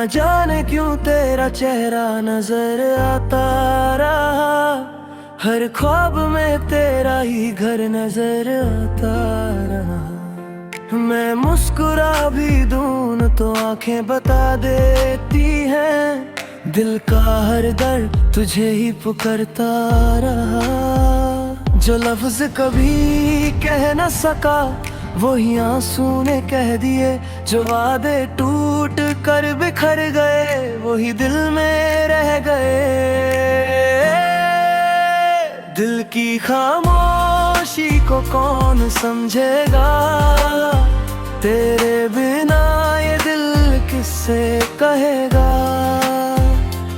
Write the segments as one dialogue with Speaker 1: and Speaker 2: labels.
Speaker 1: जाने क्यों तेरा चेहरा नजर आता रहा, हर ख्वाब में तेरा ही घर नजर आता रहा। मैं मुस्कुरा भी दूं न तो आंखें बता देती हैं, दिल का हर दर्द तुझे ही पुकारता रहा। जो लफ्ज कभी कह न सका वही आंसू ने कह दिए, जो वादे टूट कर बिखर गए वही दिल में रह गए। दिल की खामोशी को कौन समझेगा, तेरे बिना ये दिल किससे कहेगा।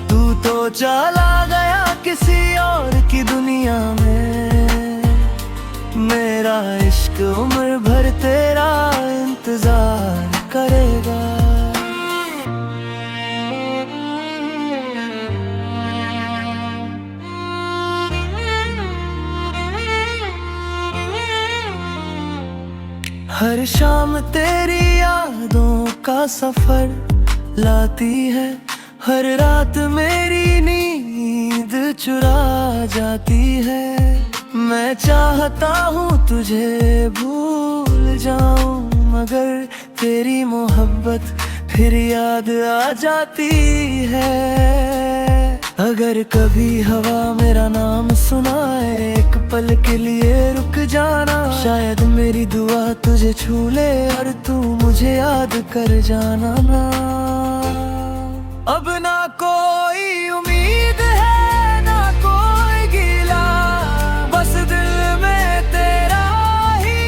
Speaker 1: तू तो चला गया किसी और की दुनिया में, मेरा इश्क उम्र भर तेरा इंतजार करेगा। हर शाम तेरी यादों का सफर लाती है, हर रात मेरी नींद चुरा जाती है। मैं चाहता हूँ तुझे भूल जाऊं, मगर तेरी मोहब्बत फिर याद आ जाती है। अगर कभी हवा मेरा नाम सुनाए, एक पल के लिए रुक जाना, शायद मेरी दुआ तुझे छू ले और तू मुझे याद कर जाना ना। अब ना कोई उम्मीद है ना कोई गिला, बस दिल में तेरा ही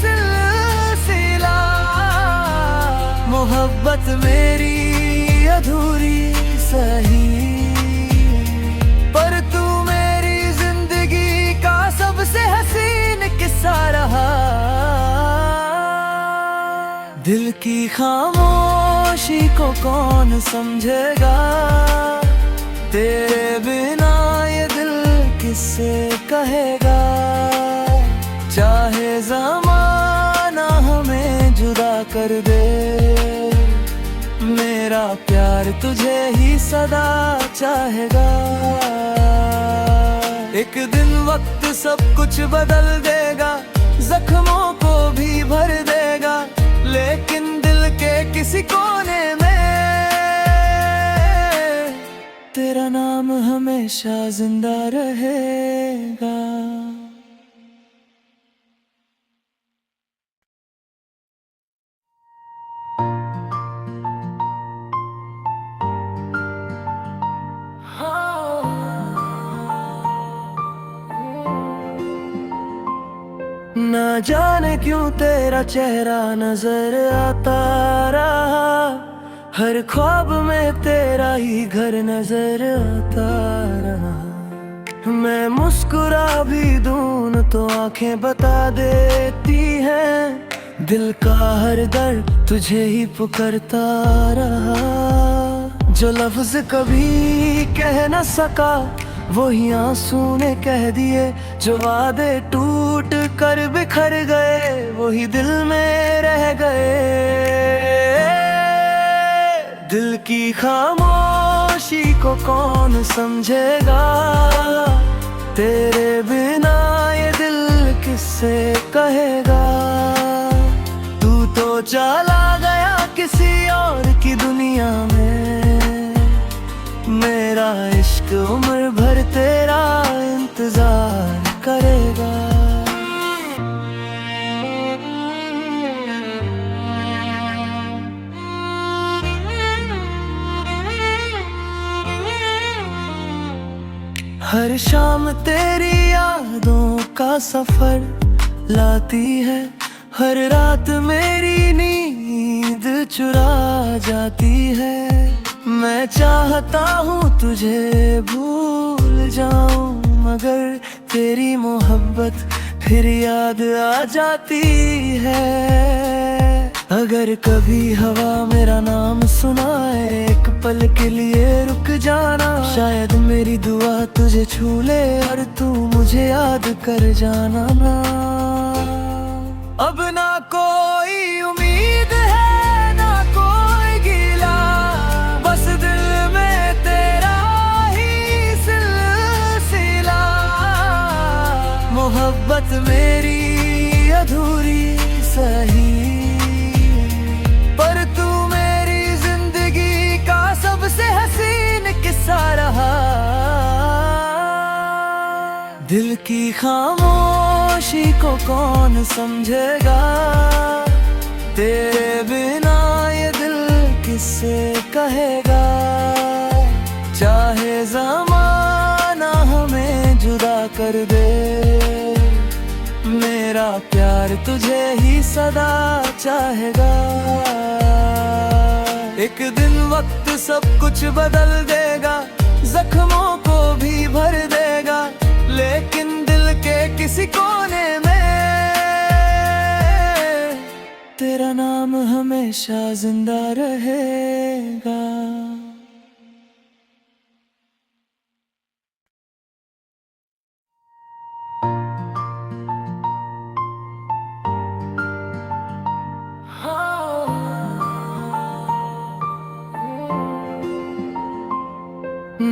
Speaker 1: सिलसिला। मोहब्बत मेरी अधूरी सही, पर तू मेरी जिंदगी का सबसे हसीन किस्सा रहा। दिल की खामोशी को कौन समझेगा, तेरे बिना ये दिल किससे कहेगा। चाहे ज़माना हमें जुदा कर दे, मेरा प्यार तुझे ही सदा चाहेगा। एक दिन वक्त सब कुछ बदल देगा, जख्मों को भी भर देगा, लेकिन दिल के किसी कोने में तेरा नाम हमेशा जिंदा रहेगा। ना जाने क्यों तेरा चेहरा नजर आता रहा, हर ख्वाब में तेरा ही घर नजर आता रहा। मैं मुस्कुरा भी दूं न तो आंखें बता देती हैं, दिल का हर दर्द तुझे ही पुकारता रहा। जो लफ्ज कभी कह न सका वही आंसू ने कह दिए, जो वादे टूट कर बिखर गए वही दिल में रह गए। दिल की खामोशी को कौन समझेगा, तेरे बिना ये दिल किससे कहेगा। तू तो चला गया किसी और की दुनिया में, मेरा इश्क उम्र भर तेरा इंतजार करेगा। हर शाम तेरी यादों का सफर लाती है, हर रात मेरी नींद चुरा जाती है। मैं चाहता हूँ तुझे भूल जाऊं, मगर तेरी मोहब्बत फिर याद आ जाती है। अगर कभी हवा मेरा नाम सुनाए, एक पल के लिए रुक जाना, शायद मेरी दुआ तुझे छू ले और तू मुझे याद कर जाना ना। अब ना कोई उम्मीद है ना कोई गिला, मोहब्बत मेरी अधूरी सही, पर तू मेरी जिंदगी का सबसे हसीन किस्सा रहा। दिल की खामोशी को कौन समझेगा, तेरे बिना ये दिल किससे कहेगा। चाहे ज़माना हमें जुदा कर दे, मेरा प्यार तुझे ही सदा चाहेगा। एक दिन वक्त सब कुछ बदल देगा, जख्मों को भी भर देगा, लेकिन दिल के किसी कोने में तेरा नाम हमेशा जिंदा रहेगा।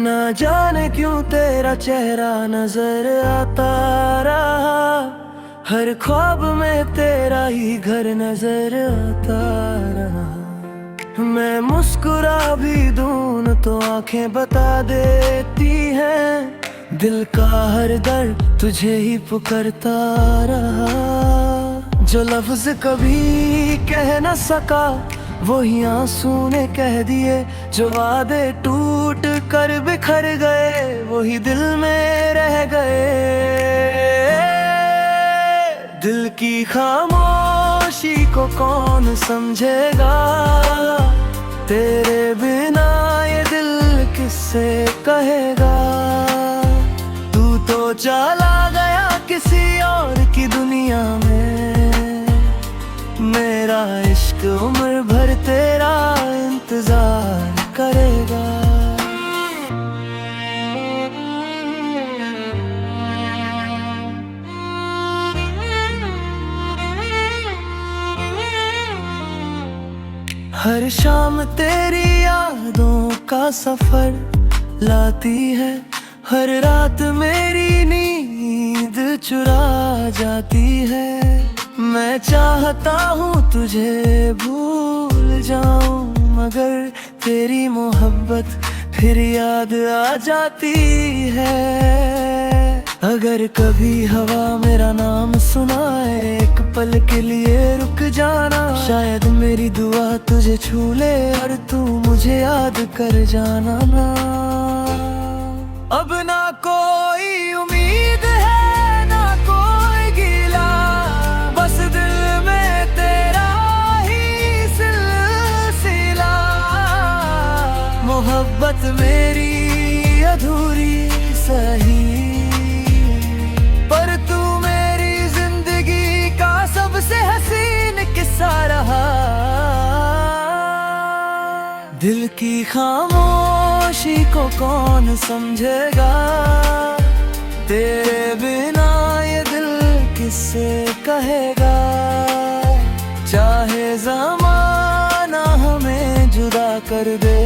Speaker 1: ना जाने क्यों तेरा चेहरा नजर आता रहा, हर ख्वाब में तेरा ही घर नजर आता रहा। मैं मुस्कुरा भी दूं तो आंखें बता देती हैं, दिल का हर दर्द तुझे ही पुकारता रहा। जो लफ्ज कभी कह न सका वही आंसू ने कह दिए, जो वादे टूट कर बिखर गए वही दिल में रह गए। दिल की खामोशी को कौन समझेगा, तेरे बिना ये दिल किससे कहेगा। तू तो चला गया किसी और की दुनिया में, मेरा इश्क उम्र भर तेरा इंतजार करेगा। हर शाम तेरी यादों का सफर लाती है, हर रात मेरी नींद चुरा जाती है। मैं चाहता हूँ तुझे भूल जाऊं, मगर तेरी मोहब्बत फिर याद आ जाती है। अगर कभी हवा मेरा नाम सुनाए, एक पल के लिए रुक जाना, शायद मेरी दुआ तुझे छू ले और तू मुझे याद कर जाना ना। अब ना कोई उम्मीद है ना कोई गिला, बस दिल में तेरा ही सिलसिला। मोहब्बत मेरी अधूरी सही, पर तू मेरी जिंदगी का सबसे हसीन किस्सा रहा। दिल की खामोशी को कौन समझेगा, तेरे बिना ये दिल किससे कहेगा। चाहे ज़माना हमें जुदा कर दे,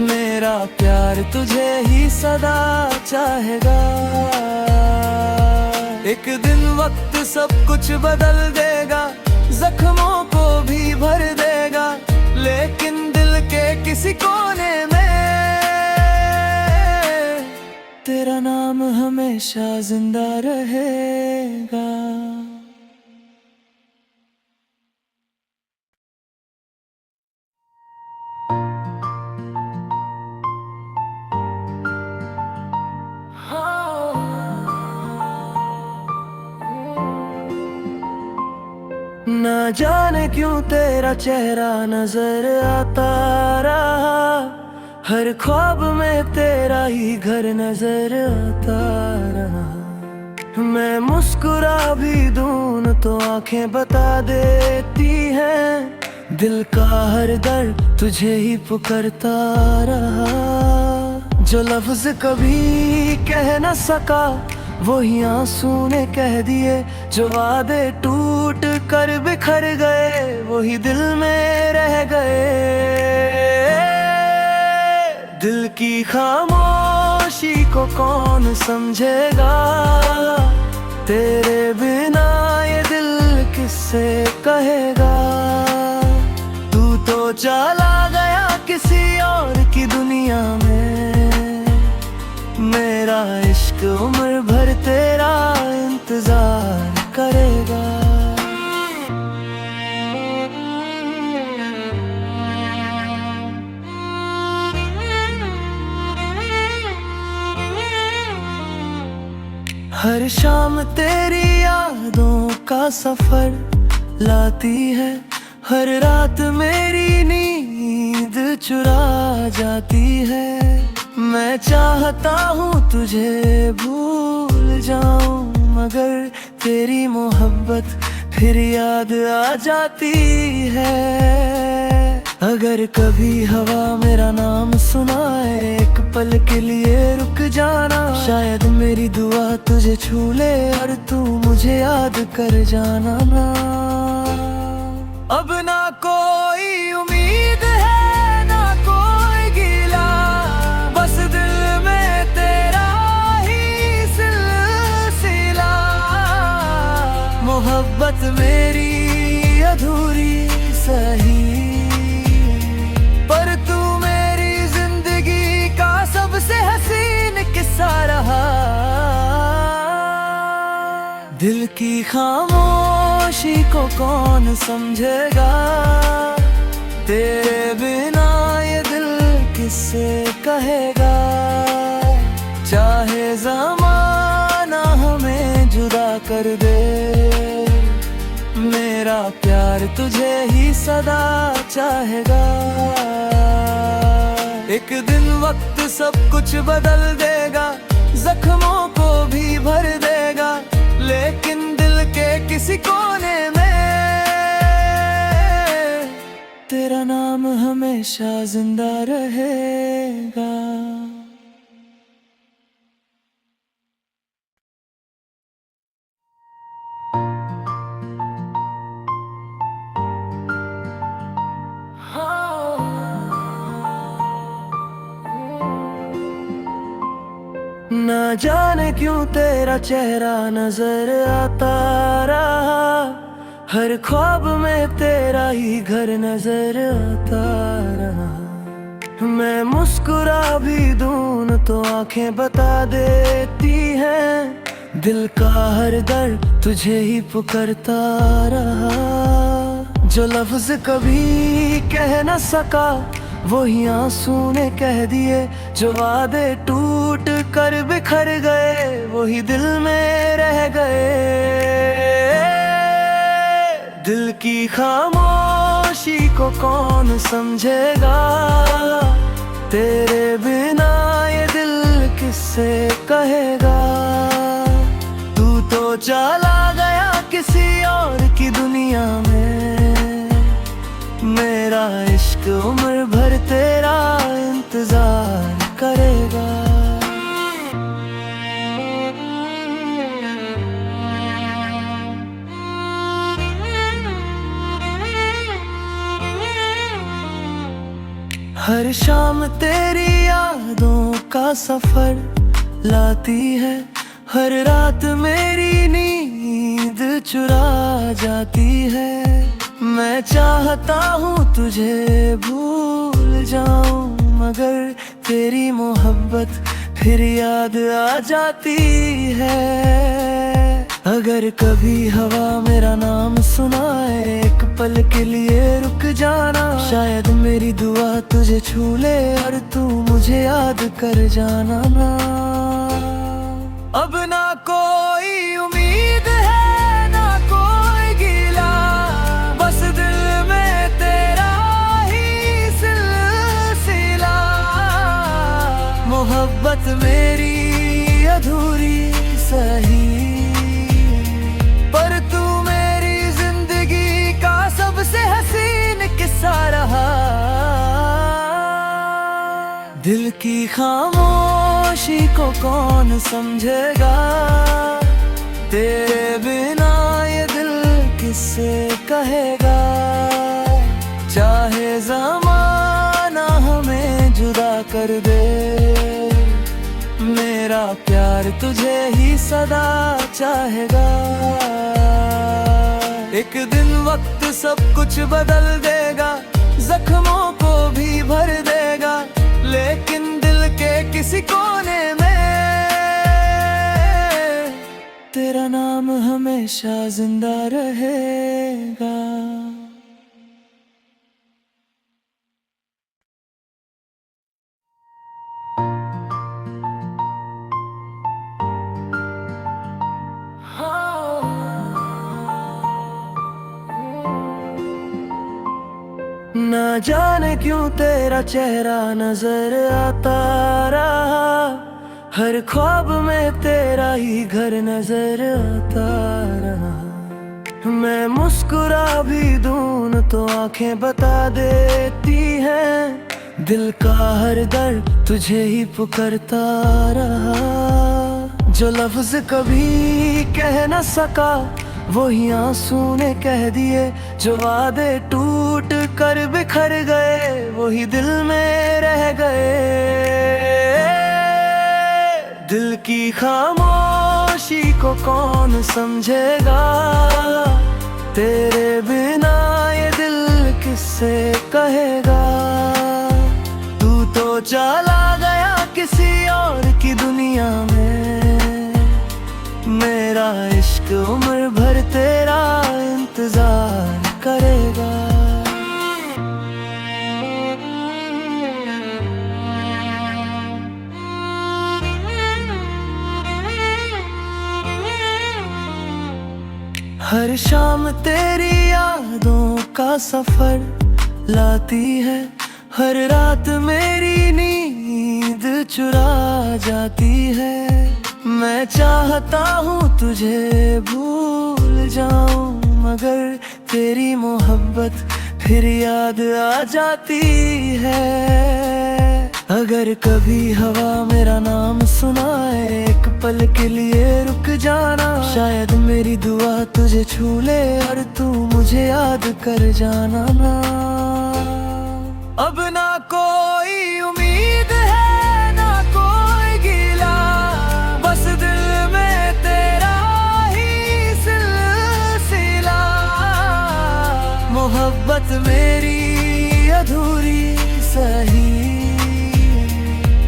Speaker 1: मेरा प्यार तुझे ही सदा चाहेगा। एक दिन वक्त सब कुछ बदल देगा, जख्मों को भी भर देगा, लेकिन दिल के किसी कोने में तेरा नाम हमेशा जिंदा रहेगा। ना जाने क्यों तेरा चेहरा नजर आता रहा, हर ख्वाब में तेरा ही घर नजर आता रहा। मैं मुस्कुरा भी दूं तो आंखें बता देती हैं, दिल का हर दर्द तुझे ही पुकारता रहा। जो लफ्ज कभी कह न सका वही आंसू ने कह दिए, जो वादे टूट कर बिखर गए वही दिल में रह गए। दिल की खामोशी को कौन समझेगा, तेरे बिना ये दिल किससे कहेगा। तू तो चला गया किसी और की दुनिया में, मेरा इश्क उम्र भर तेरा इंतजार करेगा। हर शाम तेरी यादों का सफर लाती है, हर रात मेरी नींद चुरा जाती है। मैं चाहता हूँ तुझे भूल जाऊं, मगर तेरी मोहब्बत फिर याद आ जाती है। अगर कभी हवा मेरा नाम सुनाए, एक पल के लिए रुक जाना। शायद मेरी दुआ तुझे छू ले और तू मुझे याद कर जाना ना। अब ना कोई उम्मीद है ना कोई गिला, बस दिल में तेरा ही सिलसिला। मोहब्बत मेरी अधूरी सही, पर तू मेरी जिंदगी का सबसे हसीन किस्सा रहा। दिल की खामोशी को कौन समझेगा, तेरे बिना ये दिल किससे कहेगा। चाहे ज़माना हमें जुदा कर दे, मेरा प्यार तुझे ही सदा चाहेगा। एक दिन वक्त सब कुछ बदल देगा, जख्मों को भी भर देगा, लेकिन दिल के किसी कोने में तेरा नाम हमेशा जिंदा रहेगा। ना जाने क्यों तेरा चेहरा नजर आता रहा, हर ख्वाब में तेरा ही घर नजर आता रहा। मैं मुस्कुरा भी दूं तो आंखें बता देती हैं, दिल का हर दर्द तुझे ही पुकारता रहा। जो लफ्ज कभी कह न सका वही आंसू ने कह दिए, जो वादे टूट कर बिखर गए वही दिल में रह गए। दिल की खामोशी को कौन समझेगा, तेरे बिना ये दिल किससे कहेगा। तू तो चला गया किसी और की दुनिया में, मेरा इश्क उम्र भर तेरा इंतजार करेगा। हर शाम तेरी यादों का सफर लाती है, हर रात मेरी नींद चुरा जाती है। मैं चाहता हूँ तुझे भूल जाऊं, मगर तेरी मोहब्बत फिर याद आ जाती है। अगर कभी हवा मेरा नाम सुनाए, एक पल के लिए रुक जाना। शायद मेरी दुआ तुझे छू ले और तू मुझे याद कर जाना ना। अब ना कोई उम्मीद है ना कोई गिला, बस दिल में तेरा ही सिलसिला। मोहब्बत मेरी अधूरी सही, पर तू मेरी जिंदगी का सबसे हसीन किस्सा रहा। दिल की खामोशी को कौन समझेगा, तेरे बिना ये दिल किससे कहेगा। चाहे ज़माना हमें जुदा कर दे, मेरा प्यार तुझे ही सदा चाहेगा। एक दिन वक्त सब कुछ बदल देगा, जख्मों को भी भर देगा, लेकिन दिल के किसी कोने में तेरा नाम हमेशा जिंदा रहेगा। ना जाने क्यों तेरा चेहरा नजर आता रहा, हर ख्वाब में तेरा ही घर नजर आता रहा। मैं मुस्कुरा भी दूं न तो आंखें बता देती हैं, दिल का हर दर्द तुझे ही पुकारता रहा। जो लफ्ज कभी कह न सका वही आंसू ने कह दिए, जो वादे टूट कर बिखर गए वही दिल में रह गए। दिल की खामोशी को कौन समझेगा, तेरे बिना ये दिल किससे कहेगा। तू तो चला गया किसी और की दुनिया में, मेरा इश्क उम्र भर तेरा इंतजार करेगा। हर शाम तेरी यादों का सफर लाती है, हर रात मेरी नींद चुरा जाती है। मैं चाहता हूँ तुझे भूल जाऊं, मगर तेरी मोहब्बत फिर याद आ जाती है। अगर कभी हवा मेरा नाम सुनाए, एक पल के लिए रुक जाना, शायद मेरी दुआ तुझे छू ले और तू मुझे याद कर जाना ना। अब ना कोई उम्मीद है ना कोई गिला, बस दिल में तेरा ही सिलसिला। मोहब्बत मेरी अधूरी सही,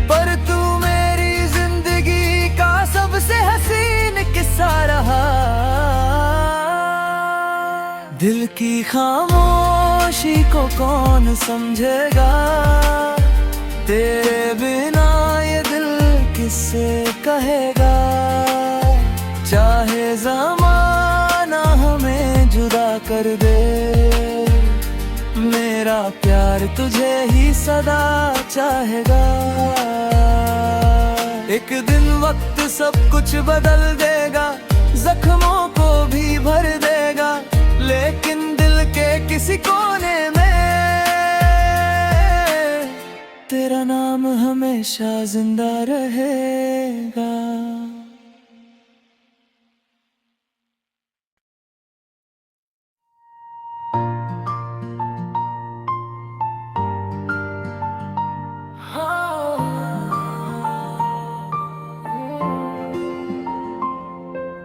Speaker 1: पर तू मेरी जिंदगी का सबसे हसीन किस्सा रहा। दिल की खामोशी को कौन समझेगा, तेरे बिना ये दिल किससे कहेगा। चाहे ज़माना हमें जुदा कर दे, मेरा प्यार तुझे ही सदा चाहेगा। एक दिन वक्त सब कुछ बदल देगा, जख्मों को भी भर देगा, लेकिन दिल के किसी कोने में तेरा नाम हमेशा जिंदा रहेगा।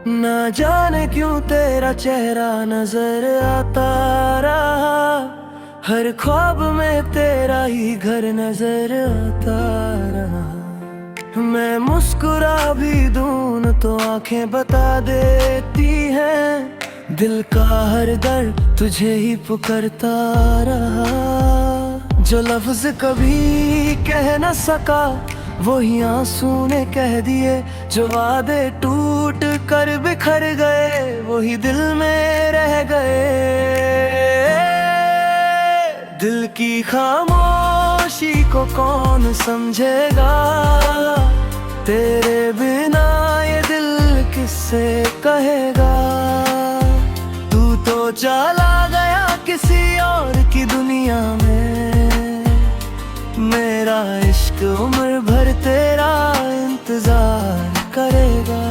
Speaker 1: ना जाने क्यों तेरा चेहरा नजर आता रहा, हर ख्वाब में तेरा ही घर नजर आता रहा। मैं मुस्कुरा भी दूं न तो आंखें बता देती हैं, दिल का हर दर्द तुझे ही पुकारता रहा। जो लफ्ज कभी कह न सका वही आंसू ने कह दिए, जो वादे टूट कर बिखर गए वही दिल में रह गए। दिल की खामोशी को कौन समझेगा, तेरे बिना ये दिल किससे कहेगा। तू तो चला गया किसी और की दुनिया में, मेरा इश्क उम्र भर तेरा इंतजार करेगा।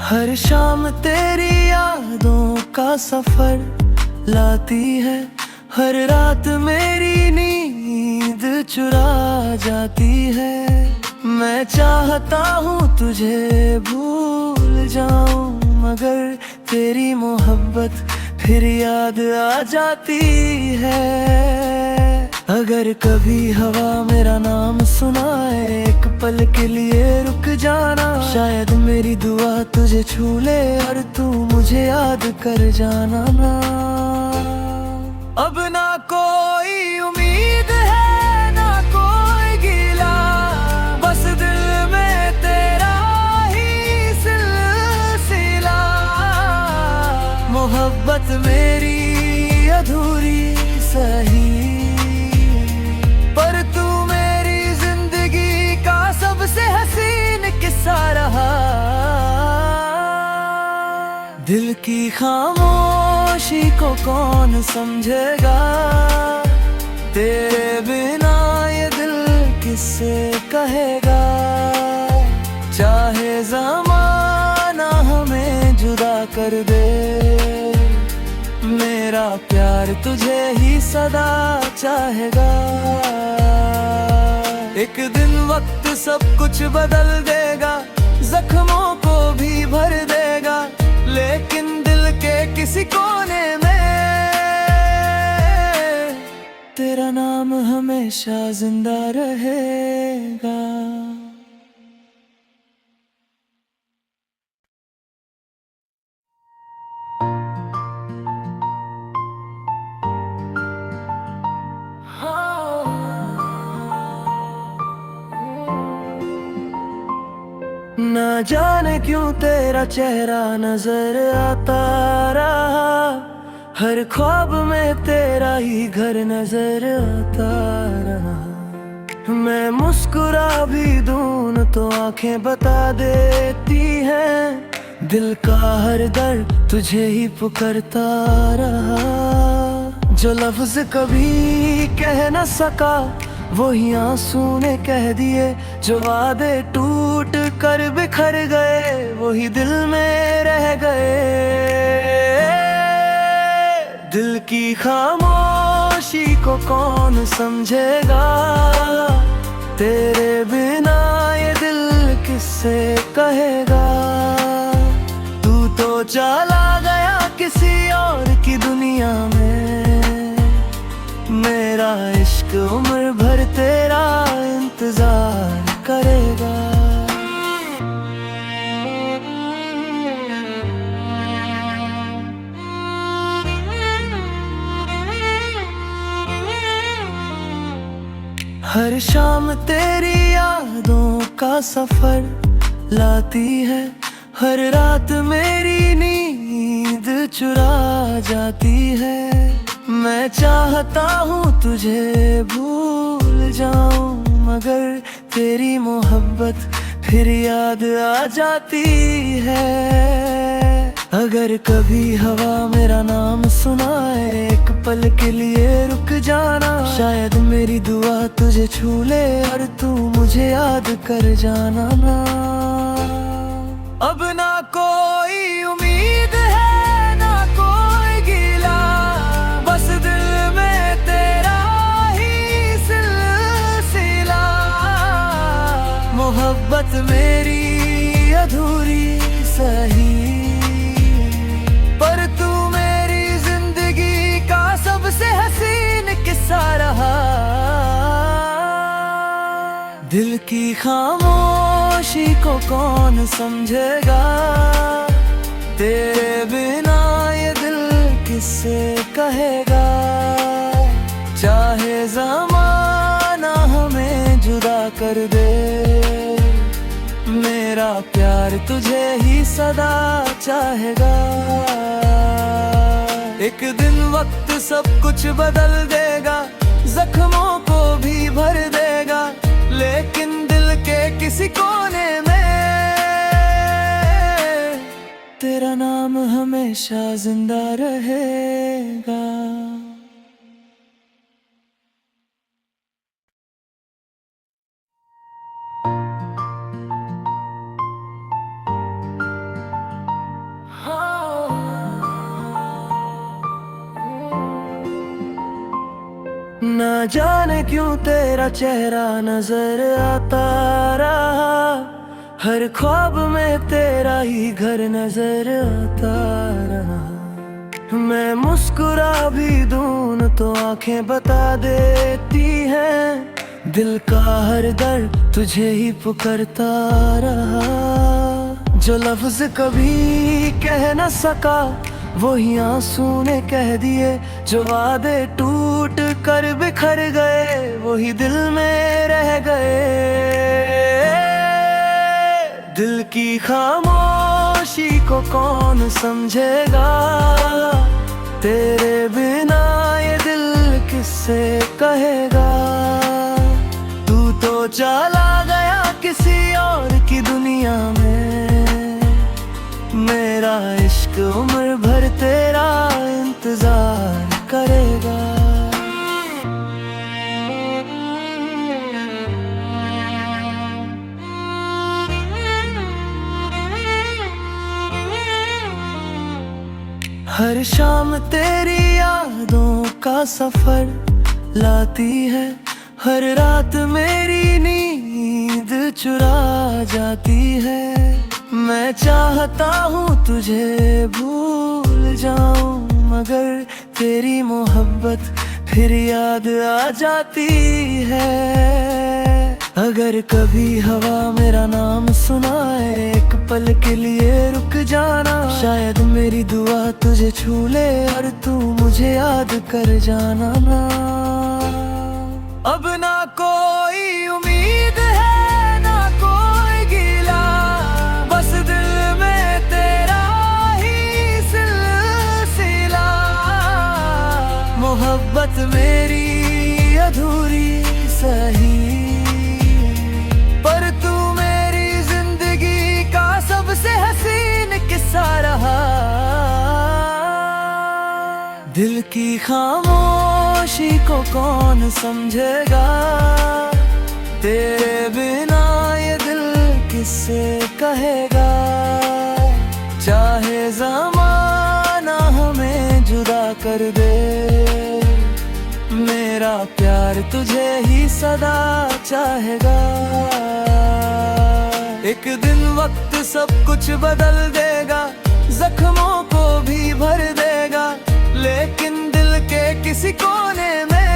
Speaker 1: हर शाम तेरी यादों का सफर लाती है, हर रात मेरी नींद चुरा जाती है। मैं चाहता हूँ तुझे भूल जाऊं, मगर तेरी मोहब्बत फिर याद आ जाती है। अगर कभी हवा मेरा नाम सुनाए, एक पल के लिए रुक जाना। शायद मेरी दुआ तुझे छू ले और तू मुझे याद कर जाना ना। अब ना कोई उम्मीद है ना कोई गिला, बस दिल में तेरा ही सिलसिला। मोहब्बत मेरी अधूरी सही, पर तू मेरी जिंदगी का सबसे हसीन किस्सा रहा। दिल की खामोशी को कौन समझेगा, तेरे बिना ये दिल किससे कहेगा। चाहे ज़माना हमें जुदा कर दे, मेरा प्यार तुझे ही सदा चाहेगा। एक दिन वक्त सब कुछ बदल देगा, जख्मों को भी भर देगा, लेकिन दिल के किसी कोने में तेरा नाम हमेशा जिंदा रहेगा। ना जाने क्यों तेरा चेहरा नजर आता रहा, हर ख्वाब में तेरा ही घर नजर आता रहा। मैं मुस्कुरा भी दूं तो आंखें बता देती हैं, दिल का हर दर्द तुझे ही पुकारता रहा। जो लफ्ज कभी कह न सका वही आंसू ने कह दिए, जो वादे टूट कर बिखर गए वही दिल में रह गए। दिल की खामोशी को कौन समझेगा, तेरे बिना ये दिल किससे कहेगा। तू तो चला गया किसी और की दुनिया में, मेरा इश्क उम्र भर तेरा इंतजार करेगा। हर शाम तेरी यादों का सफर लाती है, हर रात मेरी नींद चुरा जाती है। मैं चाहता हूँ तुझे भूल जाऊं, मगर तेरी मोहब्बत फिर याद आ जाती है। अगर कभी हवा मेरा नाम सुनाए, एक पल के लिए रुक जाना। शायद मेरी दुआ तुझे छू ले और तू मुझे याद कर जाना ना। अब ना कोई उम्मीद है ना कोई गिला, बस दिल में तेरा ही सिलसिला। मोहब्बत मेरी अधूरी सही, पर तू मेरी जिंदगी का सबसे हसीन किस्सा रहा। दिल की खामोशी को कौन समझेगा, तेरे बिना ये दिल किससे कहेगा। चाहे ज़माना हमें जुदा कर दे, मेरा प्यार तुझे ही सदा चाहेगा। एक दिन वक्त सब कुछ बदल देगा, जख्मों को भी भर देगा, लेकिन दिल के किसी कोने में तेरा नाम हमेशा जिंदा रहेगा। जाने क्यों तेरा चेहरा नजर आता रहा, हर ख्वाब में तेरा ही घर नजर आता रहा। मैं मुस्कुरा भी दूं तो आंखें बता देती हैं, दिल का हर दर्द तुझे ही पुकारता रहा। जो लफ्ज कभी कह न सका वही आंसू ने कह दिए, जो वादे टूट कर बिखर गए वही दिल में रह गए। दिल की खामोशी को कौन समझेगा, तेरे बिना ये दिल किससे कहेगा। तू तो चला गया किसी और की दुनिया में, मेरा इश्क उम्र भर तेरा इंतजार करेगा। हर शाम तेरी यादों का सफर लाती है, हर रात मेरी नींद चुरा जाती है। मैं चाहता हूँ तुझे भूल जाऊं, मगर तेरी मोहब्बत फिर याद आ जाती है। अगर कभी हवा मेरा नाम सुनाए, एक पल के लिए रुक जाना, शायद मेरी दुआ तुझे छू ले और तू मुझे याद कर जाना ना। अब ना कोई उम्मीद है ना कोई गिला, बस दिल में तेरा ही सिलसिला। मोहब्बत मेरी अधूरी सही, पर तू मेरी जिंदगी का सबसे हसीन किस्सा रहा। दिल की खामोशी को कौन समझेगा, तेरे बिना ये दिल किससे कहेगा। चाहे ज़माना हमें जुदा कर दे, मेरा प्यार तुझे ही सदा चाहेगा। एक दिन वक्त सब कुछ बदल देगा, जख्मों को भी भर देगा, लेकिन दिल के किसी कोने में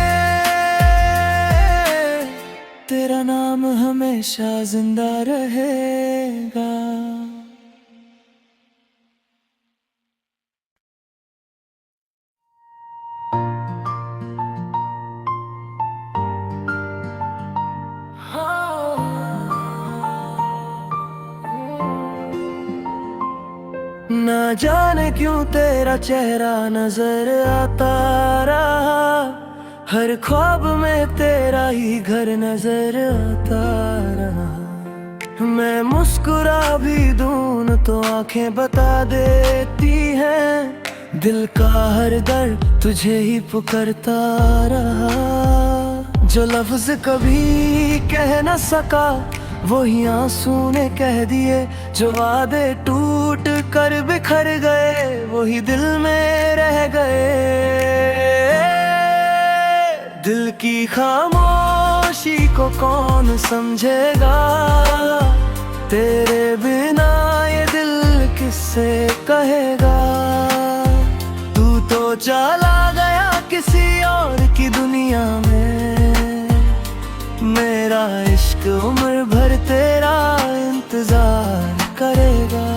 Speaker 1: तेरा नाम हमेशा जिंदा रहेगा। ना जाने क्यों तेरा चेहरा नजर आता रहा, हर ख्वाब में तेरा ही घर नजर आता रहा। मैं मुस्कुरा भी दूं तो आंखें बता देती हैं, दिल का हर दर्द तुझे ही पुकारता रहा। जो लफ्ज कभी कह न सका वही आंसू ने कह दिए, जो वादे टूट कर बिखर गए वही दिल में रह गए। दिल की खामोशी को कौन समझेगा, तेरे बिना ये दिल किससे कहेगा। तू तो चला गया किसी और की दुनिया में, मेरा इश्क उम्र भर तेरा इंतजार करेगा।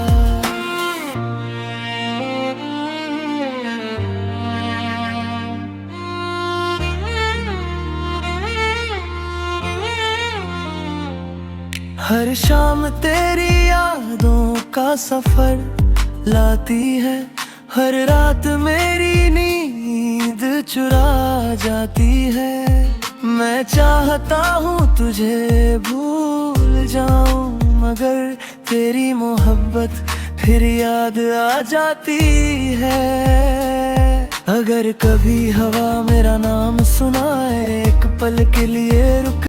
Speaker 1: हर शाम तेरी यादों का सफर लाती है, हर रात मेरी नींद चुरा जाती है। मैं चाहता हूँ तुझे भूल जाऊं, मगर तेरी मोहब्बत फिर याद आ जाती है। अगर कभी हवा मेरा नाम सुनाए, एक पल के लिए रुक